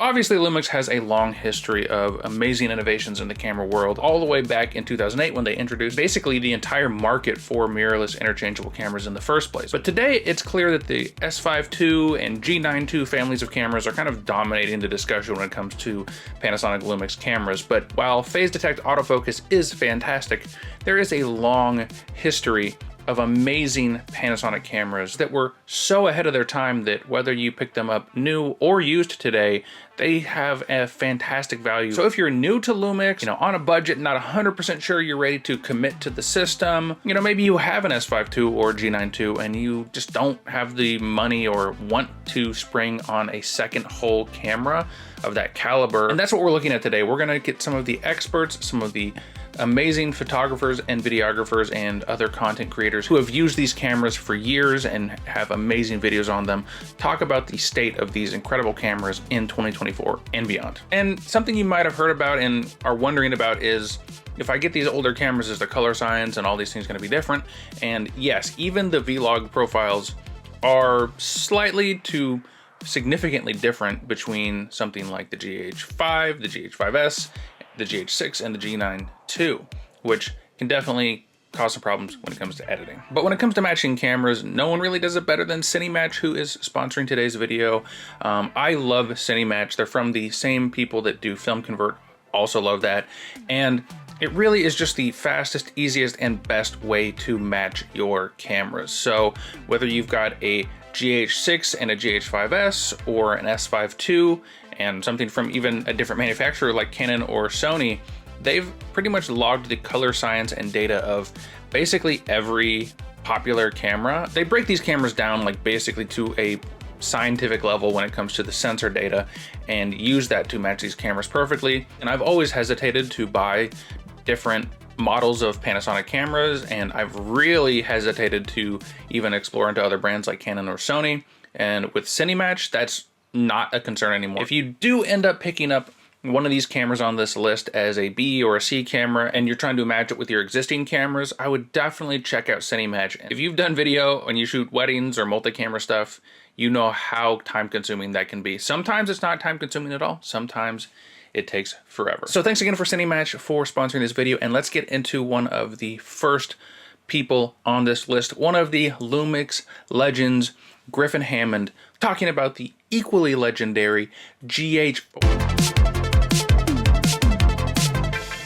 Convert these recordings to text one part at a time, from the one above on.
Obviously, Lumix has a long history of amazing innovations in the camera world, all the way back in 2008 when they introduced basically the entire market for mirrorless interchangeable cameras in the first place. But today, it's clear that the S5 II and G9 II families of cameras are kind of dominating the discussion when it comes to Panasonic Lumix cameras. But while Phase Detect Autofocus is fantastic, there is a long history of amazing Panasonic cameras that were so ahead of their time that whether you pick them up new or used today, they have a fantastic value. So if you're new to Lumix, on a budget, not 100% sure you're ready to commit to the system, maybe you have an S5 II or G9 II and you just don't have the money or want to spring on a second whole camera of that caliber. And that's what we're looking at today. We're gonna get some of the experts, some of the amazing photographers and videographers and other content creators who have used these cameras for years and have amazing videos on them, talk about the state of these incredible cameras in 2024 and beyond. And something you might have heard about and are wondering about is, if I get these older cameras, is the color science and all these things gonna be different? And yes, even the vlog profiles are slightly to significantly different between something like the GH5, the GH5S, the GH6 and the G9 II, which can definitely cause some problems when it comes to editing. But when it comes to matching cameras, no one really does it better than CineMatch, who is sponsoring today's video. I love CineMatch. They're from the same people that do Film Convert, also love that. And it really is just the fastest, easiest, and best way to match your cameras. So whether you've got a GH6 and a GH5S or an S5 II and something from even a different manufacturer like Canon or Sony, they've pretty much logged the color science and data of basically every popular camera. They break these cameras down like basically to a scientific level when it comes to the sensor data and use that to match these cameras perfectly. And I've always hesitated to buy different models of Panasonic cameras, and I've really hesitated to even explore into other brands like Canon or Sony. And with CineMatch, that's not a concern anymore. If you do end up picking up one of these cameras on this list as a B or a C camera and you're trying to match it with your existing cameras, I would definitely check out CineMatch. If you've done video and you shoot weddings or multi-camera stuff, you know how time consuming that can be. Sometimes it's not time consuming at all. Sometimes it takes forever. So thanks again for CineMatch for sponsoring this video, and let's get into one of the first people on this list, one of the Lumix legends, Griffin Hammond, talking about the equally legendary GH4.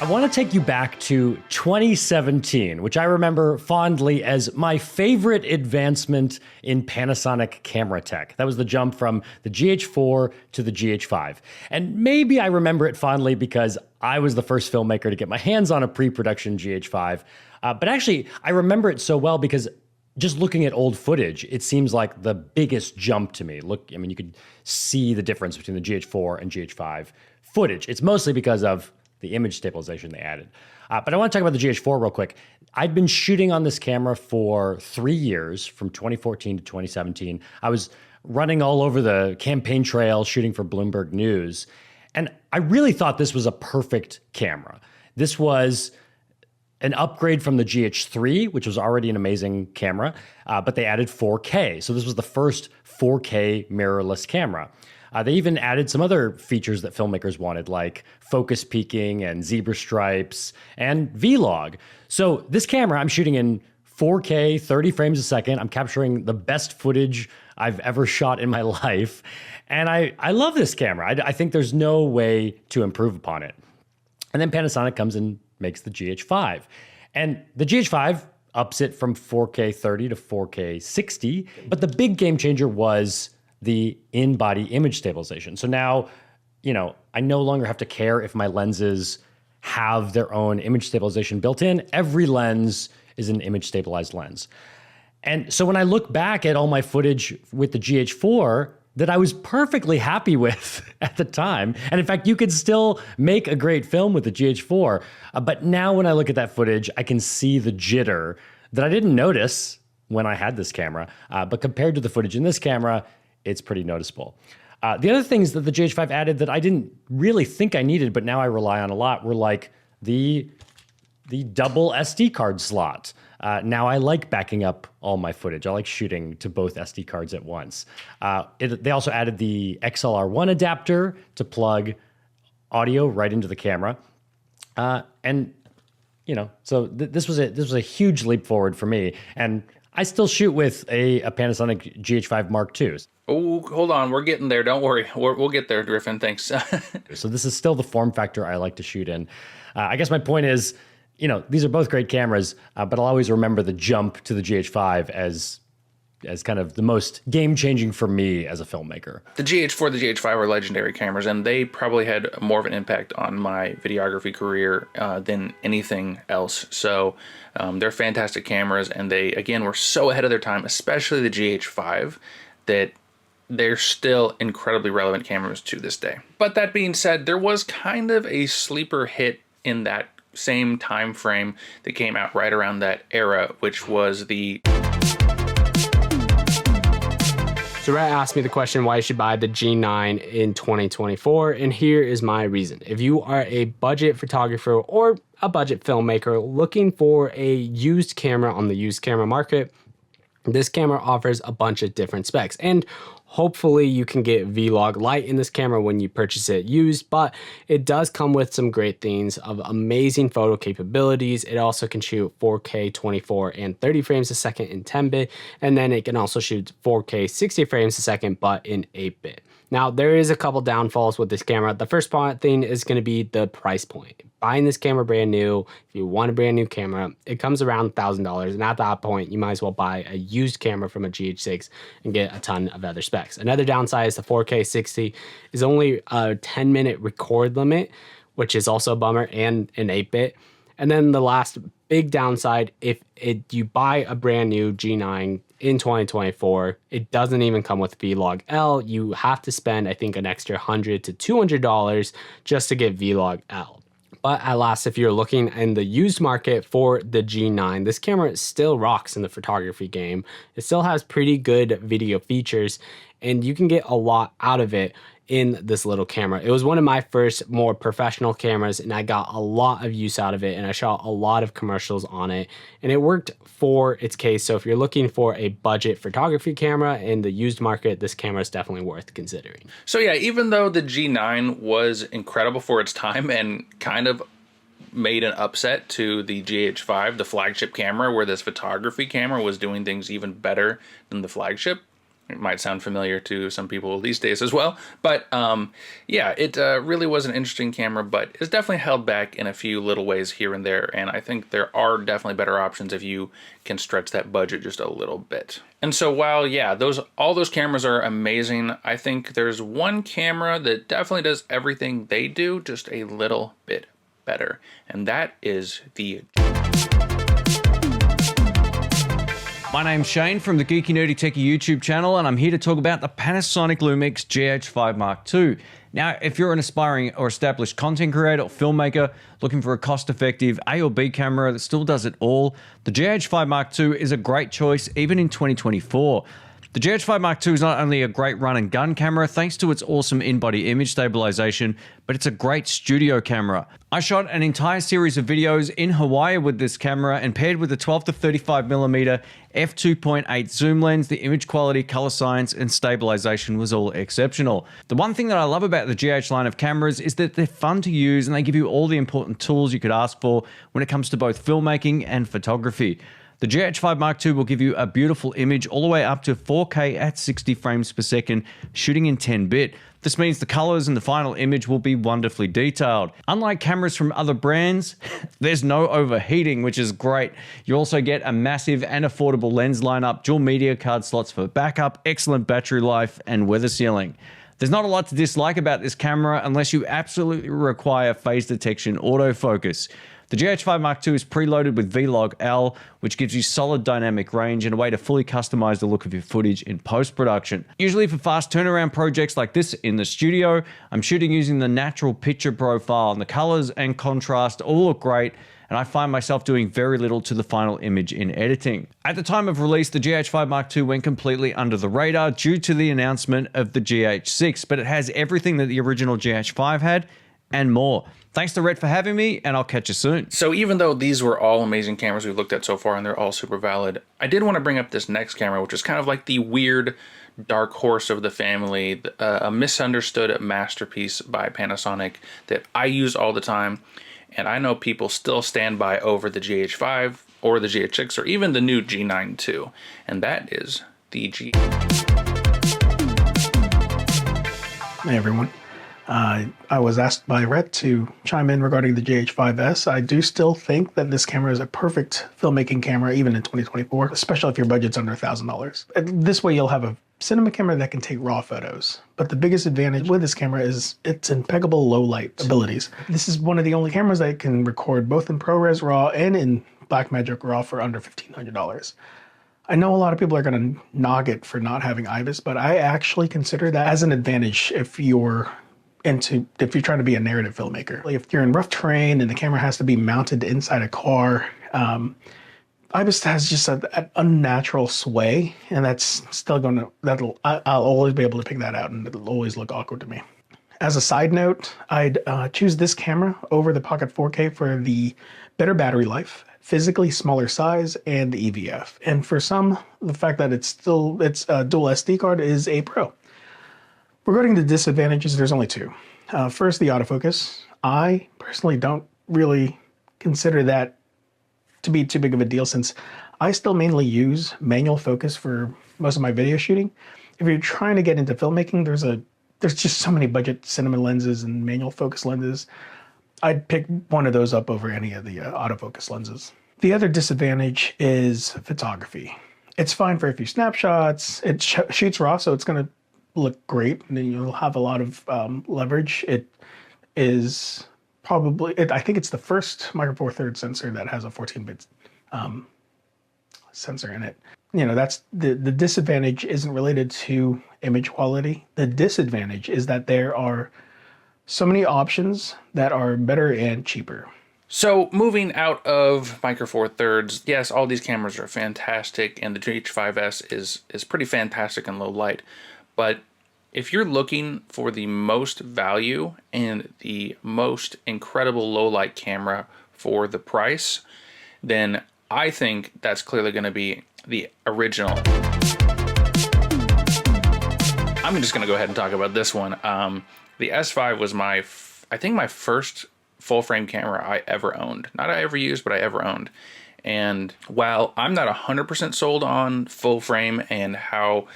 I want to take you back to 2017, which I remember fondly as my favorite advancement in Panasonic camera tech. That was the jump from the GH4 to the GH5. And maybe I remember it fondly because I was the first filmmaker to get my hands on a pre-production GH5. But actually, I remember it so well because just looking at old footage, it seems like the biggest jump to me. Look, I mean, you could see the difference between the GH4 and GH5 footage. It's mostly because of the image stabilization they added. But I want to talk about the GH4 real quick. I'd been shooting on this camera for 3 years, from 2014 to 2017. I was running all over the campaign trail, shooting for Bloomberg News. And I really thought this was a perfect camera. This was an upgrade from the GH3, which was already an amazing camera, but they added 4K. So this was the first 4K mirrorless camera. They even added some other features that filmmakers wanted, like focus peaking and zebra stripes and vlog. So this camera, I'm shooting in 4K, 30 frames a second. I'm capturing the best footage I've ever shot in my life. And I love this camera. I think there's no way to improve upon it. And then Panasonic comes and makes the GH5. And the GH5 ups it from 4K 30 to 4K 60. But the big game changer was the in-body image stabilization. So now, I no longer have to care if my lenses have their own image stabilization built in. Every lens is an image stabilized lens. And so when I look back at all my footage with the GH4 that I was perfectly happy with at the time, and in fact, you could still make a great film with the GH4, but now when I look at that footage, I can see the jitter that I didn't notice when I had this camera, but compared to the footage in this camera, it's pretty noticeable. The other things that the GH5 added that I didn't really think I needed, but now I rely on a lot, were like the the double SD card slot. Now I like backing up all my footage. I like shooting to both SD cards at once. They also added the XLR1 adapter to plug audio right into the camera. And you know, so this was a huge leap forward for me. And I still shoot with a Panasonic GH5 Mark II. Oh, hold on. We're getting there. Don't worry. We'll get there, Griffin. Thanks. So this is still the form factor I like to shoot in. I guess my point is, you know, these are both great cameras, but I'll always remember the jump to the GH5 as kind of the most game-changing for me as a filmmaker. The GH4, the GH5 are legendary cameras, and they probably had more of an impact on my videography career than anything else. So they're fantastic cameras, and they, again, were so ahead of their time, especially the GH5, that they're still incredibly relevant cameras to this day. But that being said, there was kind of a sleeper hit in that same time frame that came out right around that era, which was the... So Rhett asked me the question why you should buy the G9 in 2024, and here is my reason. If you are a budget photographer or a budget filmmaker looking for a used camera on the used camera market, this camera offers a bunch of different specs, and hopefully you can get Vlog Lite in this camera when you purchase it used, but it does come with some great things of amazing photo capabilities. It also can shoot 4K 24 and 30 frames a second in 10-bit, and then it can also shoot 4K 60 frames a second, but in 8-bit. Now, there is a couple downfalls with this camera. The first thing is going to be the price point. Buying this camera brand new, if you want a brand new camera, it comes around $1,000. And at that point, you might as well buy a used camera from a GH6 and get a ton of other specs. Another downside is the 4K 60 is only a 10-minute record limit, which is also a bummer, and an 8-bit. And then the last big downside, if you buy a brand new G9 in 2024, it doesn't even come with Vlog L. You have to spend, I think, an extra $100 to $200 just to get Vlog L. But at last, if you're looking in the used market for the G9, this camera still rocks in the photography game. It still has pretty good video features, and you can get a lot out of it in this little camera. It was one of my first more professional cameras, and I got a lot of use out of it, and I shot a lot of commercials on it, and it worked for its case. So if you're looking for a budget photography camera in the used market, this camera is definitely worth considering. So yeah, even though the G9 was incredible for its time and kind of made an upset to the GH5, the flagship camera, where this photography camera was doing things even better than the flagship. It might sound familiar to some people these days as well. But yeah, it really was an interesting camera, but it's definitely held back in a few little ways here and there. And I think there are definitely better options if you can stretch that budget just a little bit. And so while, yeah, all those cameras are amazing, I think there's one camera that definitely does everything they do just a little bit better. And that is the... My name's Shane from the Geeky Nerdy Techy YouTube channel, and I'm here to talk about the Panasonic Lumix GH5 Mark II. Now, if you're an aspiring or established content creator or filmmaker looking for a cost-effective A or B camera that still does it all, the GH5 Mark II is a great choice even in 2024. The GH5 Mark II is not only a great run and gun camera thanks to its awesome in-body image stabilization, but it's a great studio camera. I shot an entire series of videos in Hawaii with this camera, and paired with the 12 to 35mm f2.8 zoom lens, the image quality, color science, and stabilization was all exceptional. The one thing that I love about the GH line of cameras is that they're fun to use and they give you all the important tools you could ask for when it comes to both filmmaking and photography. The GH5 Mark II will give you a beautiful image all the way up to 4K at 60 frames per second, shooting in 10-bit. This means the colors in the final image will be wonderfully detailed. Unlike cameras from other brands, there's no overheating, which is great. You also get a massive and affordable lens lineup, dual media card slots for backup, excellent battery life, and weather sealing. There's not a lot to dislike about this camera unless you absolutely require phase detection autofocus. The GH5 Mark II is preloaded with Vlog L, which gives you solid dynamic range and a way to fully customize the look of your footage in post-production. Usually for fast turnaround projects like this in the studio, I'm shooting using the natural picture profile, and the colors and contrast all look great, and I find myself doing very little to the final image in editing. At the time of release, the GH5 Mark II went completely under the radar due to the announcement of the GH6, but it has everything that the original GH5 had, and more. Thanks to Rhett for having me, and I'll catch you soon. So even though these were all amazing cameras we've looked at so far and they're all super valid, I did want to bring up this next camera, which is kind of like the weird dark horse of the family, a misunderstood masterpiece by Panasonic that I use all the time. And I know people still stand by over the GH5 or the GH6 or even the new G9 too. And that is the G. Hey everyone. I was asked by Rhett to chime in regarding the GH5S. I do still think that this camera is a perfect filmmaking camera even in 2024, especially if your budget's under $1,000. This way you'll have a cinema camera that can take raw photos. But the biggest advantage with this camera is its impeccable low light abilities. This is one of the only cameras that can record both in ProRes RAW and in Blackmagic RAW for under $1,500. I know a lot of people are going to knock it for not having IBIS, but I actually consider that as an advantage if you're trying to be a narrative filmmaker. If you're in rough terrain and the camera has to be mounted inside a car, IBIS has just an unnatural sway, and that's still I'll always be able to pick that out, and it'll always look awkward to me. As a side note, I'd choose this camera over the Pocket 4K for the better battery life, physically smaller size, and the EVF. And for some, the fact that it's dual SD card is a pro. Regarding the disadvantages, there's only two. First, the autofocus. I personally don't really consider that to be too big of a deal since I still mainly use manual focus for most of my video shooting. If you're trying to get into filmmaking, there's just so many budget cinema lenses and manual focus lenses. I'd pick one of those up over any of the autofocus lenses. The other disadvantage is photography. It's fine for a few snapshots. It shoots raw, so it's going to look great, and then you'll have a lot of leverage. It is probably, I think it's the first Micro Four Thirds sensor that has a 14-bit sensor in it. You know, that's the disadvantage isn't related to image quality. The disadvantage is that there are so many options that are better and cheaper. So moving out of Micro Four Thirds, yes, all these cameras are fantastic, and the GH5S is pretty fantastic in low light. But if you're looking for the most value and the most incredible low light camera for the price, then I think that's clearly going to be the original. I'm just going to go ahead and talk about this one. The S5 was I think my first full frame camera I ever owned. Not I ever used, but I ever owned. And while I'm not 100% sold on full frame and how,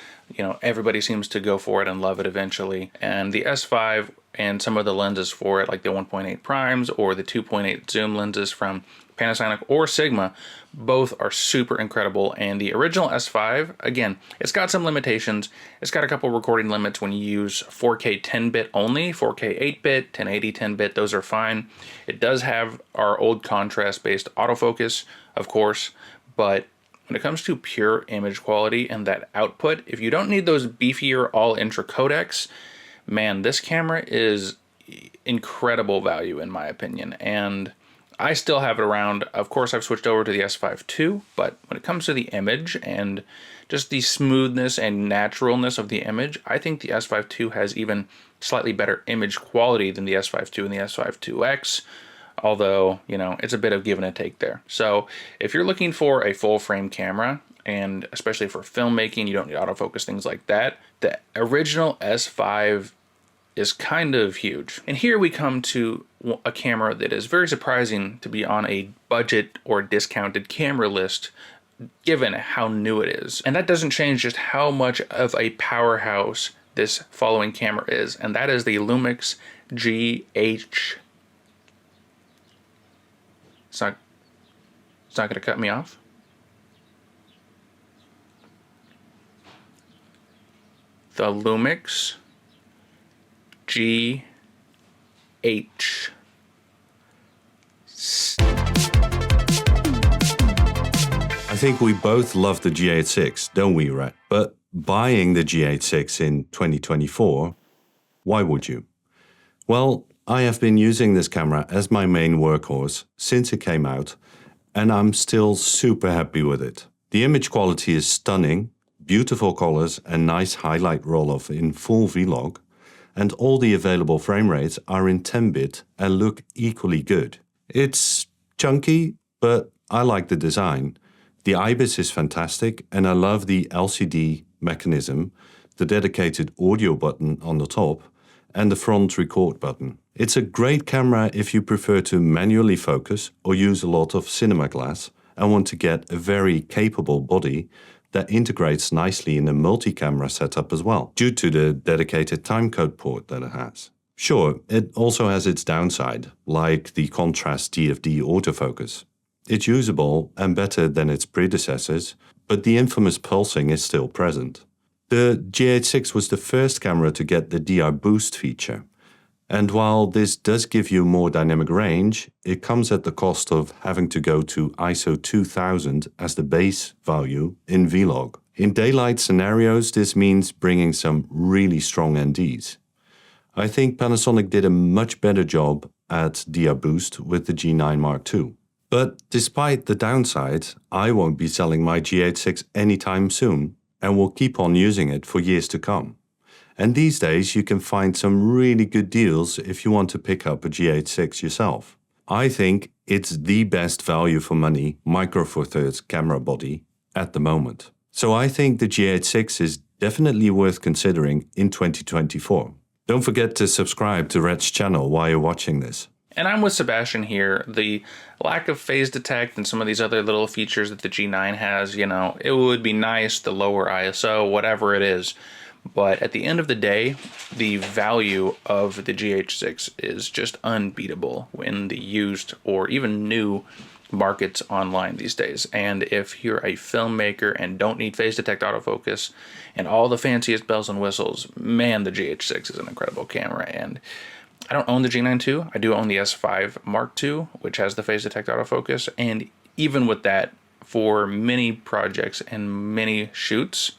everybody seems to go for it and love it eventually, and the S5 and some of the lenses for it, like the 1.8 primes or the 2.8 zoom lenses from Panasonic or Sigma, both are super incredible. And the original S5, again, it's got some limitations. It's got a couple recording limits when you use 4K 10-bit only, 4K 8-bit, 1080 10-bit, those are fine. It does have our old contrast-based autofocus, of course, but when it comes to pure image quality and that output, if you don't need those beefier all-intra codecs, man, this camera is incredible value in my opinion. And I still have it around. Of course, I've switched over to the S5 II, but when it comes to the image and just the smoothness and naturalness of the image, I think the S5 II has even slightly better image quality than the S5 II and the S5 IIX, although, it's a bit of give and a take there. So if you're looking for a full frame camera, and especially for filmmaking, you don't need autofocus, things like that, the original S5 is kind of huge. And here we come to a camera that is very surprising to be on a budget or discounted camera list given how new it is. And that doesn't change just how much of a powerhouse this following camera is, and that is the Lumix GH. It's not going to cut me off. The Lumix GH. I think we both love the GH6, don't we, Rhett? But buying the GH6 in 2024, why would you? Well, I have been using this camera as my main workhorse since it came out, and I'm still super happy with it. The image quality is stunning, beautiful colors and nice highlight roll-off in full vlog. and all the available frame rates are in 10-bit and look equally good. It's chunky, but I like the design. The IBIS is fantastic, and I love the LCD mechanism, the dedicated audio button on the top, and the front record button. It's a great camera if you prefer to manually focus or use a lot of cinema glass and want to get a very capable body that integrates nicely in a multi-camera setup as well, due to the dedicated timecode port that it has. Sure, it also has its downside, like the contrast DFD autofocus. It's usable and better than its predecessors, but the infamous pulsing is still present. The GH6 was the first camera to get the DR boost feature. And while this does give you more dynamic range, it comes at the cost of having to go to ISO 2000 as the base value in Vlog. In daylight scenarios, this means bringing some really strong NDs. I think Panasonic did a much better job at DR boost with the G9 Mark II. But despite the downside, I won't be selling my GH6 anytime soon and will keep on using it for years to come. And these days you can find some really good deals if you want to pick up a GH6 yourself. I think it's the best value for money Micro Four Thirds camera body at the moment. So I think the GH6 is definitely worth considering in 2024. Don't forget to subscribe to Red's channel while you're watching this. And I'm with Sebastian here. The lack of phase detect and some of these other little features that the G9 has, you know, it would be nice, the lower ISO, whatever it is. But at the end of the day, the value of the GH6 is just unbeatable in the used or even new markets online these days. And if you're a filmmaker and don't need phase detect autofocus and all the fanciest bells and whistles, man, the GH6 is an incredible camera. And I don't own the G9 II. I do own the S5 Mark II, which has the phase detect autofocus. And even with that, for many projects and many shoots,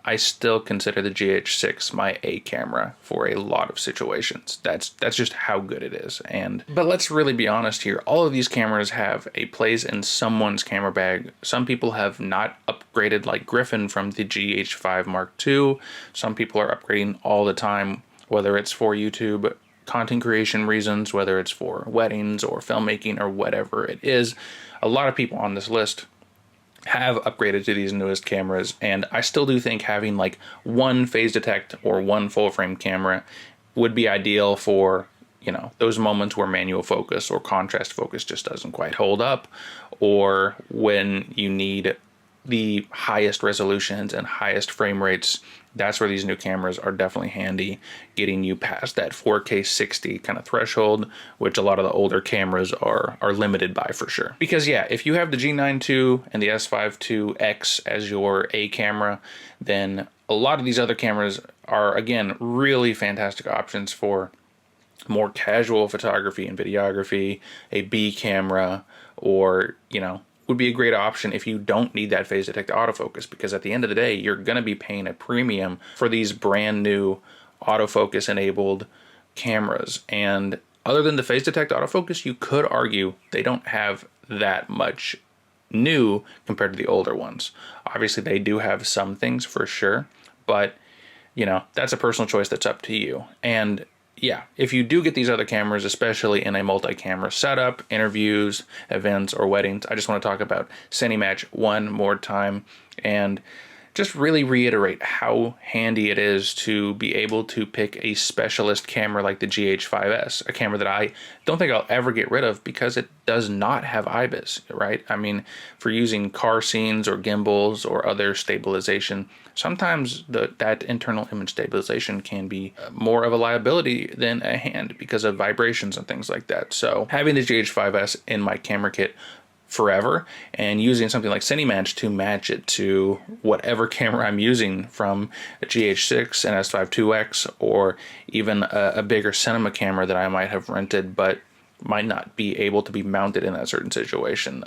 I still consider the GH6 my A camera for a lot of situations. That's just how good it is. But let's really be honest here. All of these cameras have a place in someone's camera bag. Some people have not upgraded like Griffin from the GH5 Mark II. Some people are upgrading all the time, whether it's for YouTube content creation reasons, whether it's for weddings or filmmaking or whatever it is. A lot of people on this list have upgraded to these newest cameras, and I still do think having like one phase detect or one full frame camera would be ideal for, you know, those moments where manual focus or contrast focus just doesn't quite hold up, or when you need the highest resolutions and highest frame rates. That's where these new cameras are definitely handy, getting you past that 4K 60 kind of threshold, which a lot of the older cameras are limited by for sure. Because yeah, if you have the G9 II and the S5 IIX as your A camera, then a lot of these other cameras are, again, really fantastic options for more casual photography and videography, a B camera, or, you know, would be a great option if you don't need that phase detect autofocus, because at the end of the day, you're going to be paying a premium for these brand new autofocus enabled cameras. And other than the phase detect autofocus, you could argue they don't have that much new compared to the older ones. Obviously, they do have some things for sure, but you know, that's a personal choice that's up to you. And yeah, if you do get these other cameras, especially in a multi-camera setup, interviews, events, or weddings, I just want to talk about CineMatch one more time and just really reiterate how handy it is to be able to pick a specialist camera like the GH5S, a camera that I don't think I'll ever get rid of because it does not have IBIS, right? I mean, for using car scenes or gimbals or other stabilization, sometimes that internal image stabilization can be more of a liability than a hand because of vibrations and things like that. So having the GH5S in my camera kit forever and using something like CineMatch to match it to whatever camera I'm using, from a GH6 and S5 IIX, or even a bigger cinema camera that I might have rented but might not be able to be mounted in that certain situation.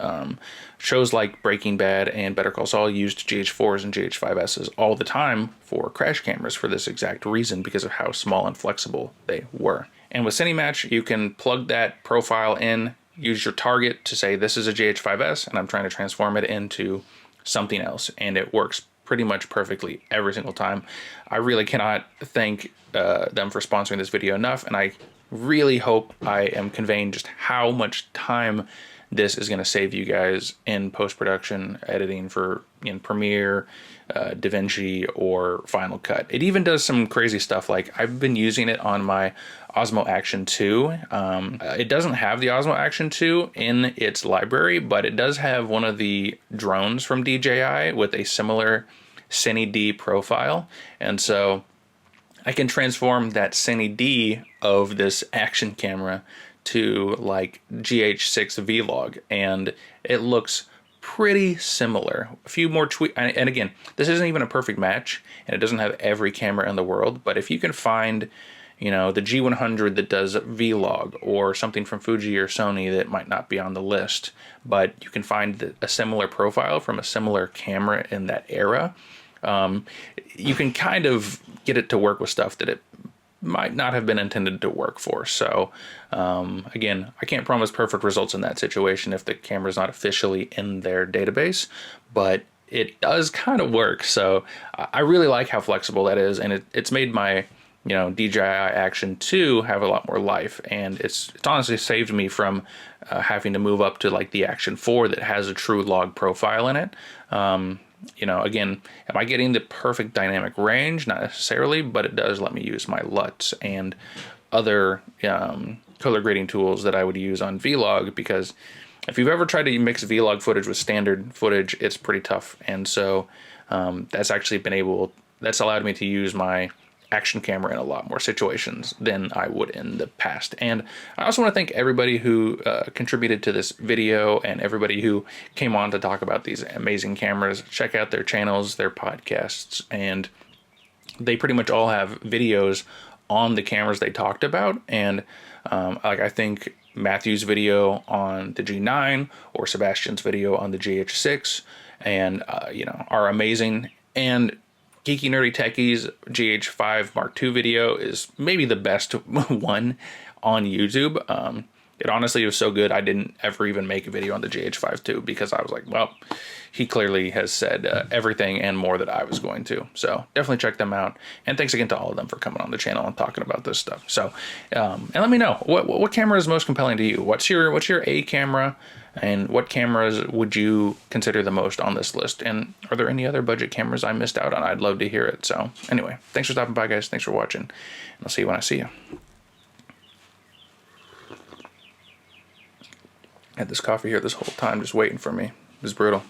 Shows like Breaking Bad and Better Call Saul used GH4s and GH5Ss all the time for crash cameras for this exact reason, because of how small and flexible they were. And with CineMatch, you can plug that profile in, use your target to say this is a GH5S and I'm trying to transform it into something else, and it works pretty much perfectly every single time. I really cannot thank them for sponsoring this video enough, and I really hope I am conveying just how much time this is going to save you guys in post-production editing for in Premiere, DaVinci, or Final Cut. It even does some crazy stuff, like I've been using it on my Osmo Action 2. It doesn't have the Osmo Action 2 in its library, but it does have one of the drones from DJI with a similar Cine D profile, and so I can transform that Cine D of this action camera to like GH6 Vlog, and it looks pretty similar. A few more tweaks, and again, this isn't even a perfect match, and it doesn't have every camera in the world, but if you can find, you know, the G100 that does Vlog, or something from Fuji or Sony that might not be on the list, but you can find a similar profile from a similar camera in that era, you can kind of get it to work with stuff that it might not have been intended to work for. So again, I can't promise perfect results in that situation if the camera's not officially in their database, but it does kind of work. So I really like how flexible that is, and it's made my, you know, DJI Action 2 have a lot more life, and it's honestly saved me from having to move up to like the Action 4 that has a true log profile in it. You know, again, am I getting the perfect dynamic range? Not necessarily, but it does let me use my LUTs and other color grading tools that I would use on Vlog, because if you've ever tried to mix Vlog footage with standard footage, it's pretty tough. And so that's allowed me to use my action camera in a lot more situations than I would in the past. And I also want to thank everybody who contributed to this video, and everybody who came on to talk about these amazing cameras. Check out their channels, their podcasts, and they pretty much all have videos on the cameras they talked about. And like I think Matthew's video on the G9 or Sebastian's video on the GH6 and you know, are amazing. And Geeky Nerdy Techie's GH5 Mark II video is maybe the best one on YouTube. It honestly was so good I didn't ever even make a video on the GH5 too, because I was like, well, he clearly has said everything and more that I was going to. So definitely check them out. And thanks again to all of them for coming on the channel and talking about this stuff. So, and let me know, what camera is most compelling to you? What's your A camera? And what cameras would you consider the most on this list? And are there any other budget cameras I missed out on? I'd love to hear it. So anyway, thanks for stopping by, guys. Thanks for watching. And I'll see you when I see you. I had this coffee here this whole time just waiting for me. It was brutal.